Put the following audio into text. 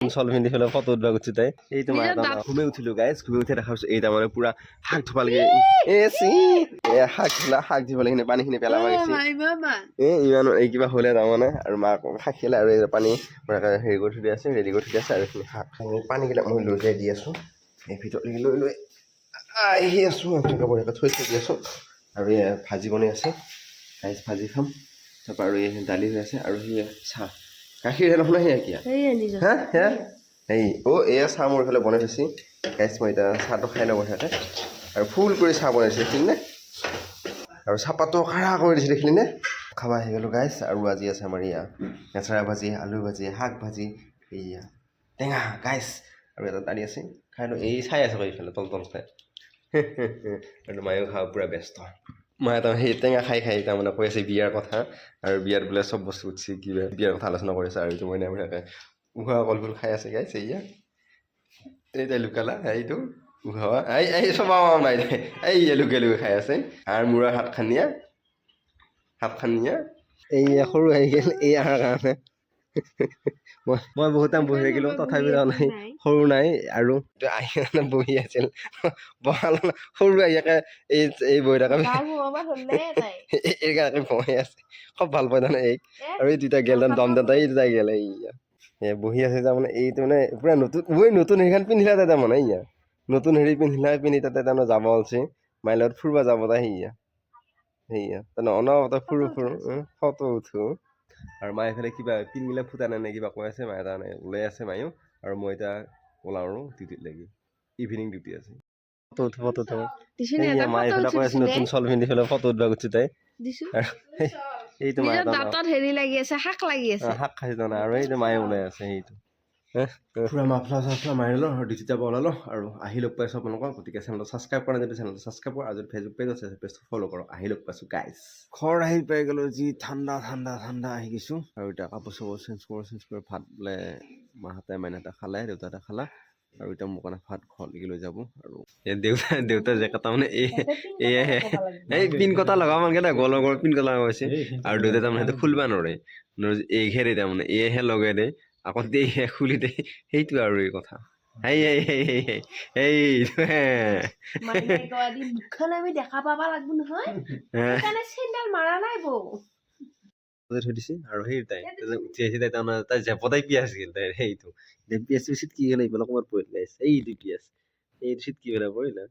চল পিন্ধি পেলাই ফটো উঠবা গৈছো তাই এইটো মায়ে ঘুমে উঠিলো গাইজ ঘুমে উঠি দেখা পাইছো এই তাৰমানে পুৰা শাক ধুবালকে শাক ধুবালে পানীখিনি পেলাব গৈছে ইমান এই কিবা হ'লে তাৰমানে আৰু মাক শাক খেলে আৰু এই পানী হেৰি কৰি থৈ দি আছে ৰেডি কৰি থৈ দি আছে আৰু এইখিনি শাক পানীবিলাক মই লৈ যাই দি আছো এই ভিতৰত লৈ লৈ আহি আছো বঢ়িয়াকৈ থৈ দি আছো আৰু এই ভাজি বনাই আছে গাইজ ভাজি খাম তাৰপৰা আৰু এই দালি হৈ আছে আৰু সেই চাহ গাখীৰ হেনো শুনা সেয়া কিয়া হা সেয়া এই এয়া চাহ মোৰ এইফালে বনাই থৈছে গাইজ মই এতিয়া চাহটো খাই লওঁ বঢ়িয়াকৈ আৰু ফুল কৰি চাহ বনাইছে দেখিলিনে আৰু চাহপাতটো খাৰা কৰি দিছে দেখিলিনে খাব আহি গ'লোঁ গাইজ আৰু আজি আছে আমাৰ এয়া নেচেৰা ভাজি আলু ভাজি শাক ভাজি এয়া টেঙা গাইজ আৰু এটা দালি আছে খাই লওঁ এই চাই আছে এইফালে তল চাই আৰু মায়েও খাব পুৰা ব্যস্ত মায়ে তাৰমানে সেই টেঙা খাই তাৰমানে কৈ আছে বিয়াৰ কথা আৰু বিয়াত বোলে চব বস্তু উঠছে কিবা বিয়াৰ কথা আলোচনা কৰিছে আৰু এইটো মই বঢ়িয়াকৈ উহোৱা কলফুল খাই আছে গাইজ এয়া এই লুকালা এইটো উহোৱা এই চব নাই এই লুকে খাই আছে আৰু মূৰৰ হাত খানিয়া এই সৰু আহি গ'ল এই আহাৰ কাৰণে মই বহুত টাইম বহি থাকিলোঁ তথাপি নাই সৰু নাই আৰু আহি মানে বহি আছিল বহাল সৰু আহিকে এই বহি থকা এইকাৰণে বহি আছে খুব ভাল পাই তাৰমানে এইক আৰু এই দুটা গেল দম দাতা এই দুটাই গেল বহি আছে তাৰমানে এইটো মানে পুৰা নতুন হেৰিখন পিন্ধিলা তাই তাৰমানে ইয়া নতুন হেৰি পিন্ধি তাতে তাৰমানে যাব ওলছে মাইৰ লগত ফুৰিব যাব তাই সেয়া তাৰমানে অনবৰতে ফুৰো ফটো উঠো আৰু মায়ে এইফালে কিবা পিনবিলাক ফুটা নাই কিবা কৈ আছে মায়ে তাৰমানে ওলাই আছে মায়েও আৰু মই এতিয়া ওলাওঁ আৰু ডিউটিত লাগি ইভিনিং ডিউটি আছে ফটো উঠো মায়ে এইফালে কৈ আছে নতুন চল পিন্ধি পেলাই ফটো উঠবা গৈছো তাই এইটো মায়ে শাক খাইছে তাৰমানে আৰু এইটো মায়ে ওলাই আছে সেইটো পুৰা মাফলা চাফলা মাৰি লওঁ আৰু ডিউটি যাব ওলালোঁ আৰু আহি লগ পাইছোঁ আপোনালোকক গতিকে চেনেলটো ছাবস্ক্ৰাইব কৰা যদি চেনেলটো ছাবস্ক্ৰাইব কৰা আৰু ফেচবুক পেজ আছে পেজটো ফ'ল' কৰক আহি লগ পাইছোঁ গাইজ ঘৰ আহি পাই গ'লোঁ যি ঠাণ্ডা আহি গৈছোঁ আৰু এতিয়া কাপোৰ চাপোৰ চেঞ্জ কৰি ভাত বোলে মাহঁতে মাইনাহঁতে খালে দেউতাহঁতে খালা আৰু এতিয়া মোৰ কাৰণে ভাত ঘৰলৈকে লৈ যাব আৰু দেউতা জেকেট তাৰমানে এয়াহে এই পিন কটা লগাব মানকে নাই গলৰ পিন কটা লগাইছে আৰু দেউতাই তাৰমানে সেইটো খুলিব নোৱাৰে এইঘেৰে তাৰমানে এহে লগাই দে আকৌ দেহে খুলি দে সেইটো আৰু এই কথা থৈ দিছে আৰু সেই তাই উঠি আহিছে তাই তাৰমানে তাই জেপতাই পিয়াজ গেল তাই সেইটো পিয়াজ চিট কি গ'লে এইফালে ক'ৰবাত পৰিলে এইটো পিয়াজ এইটো চিট কি গ'লে পৰিলে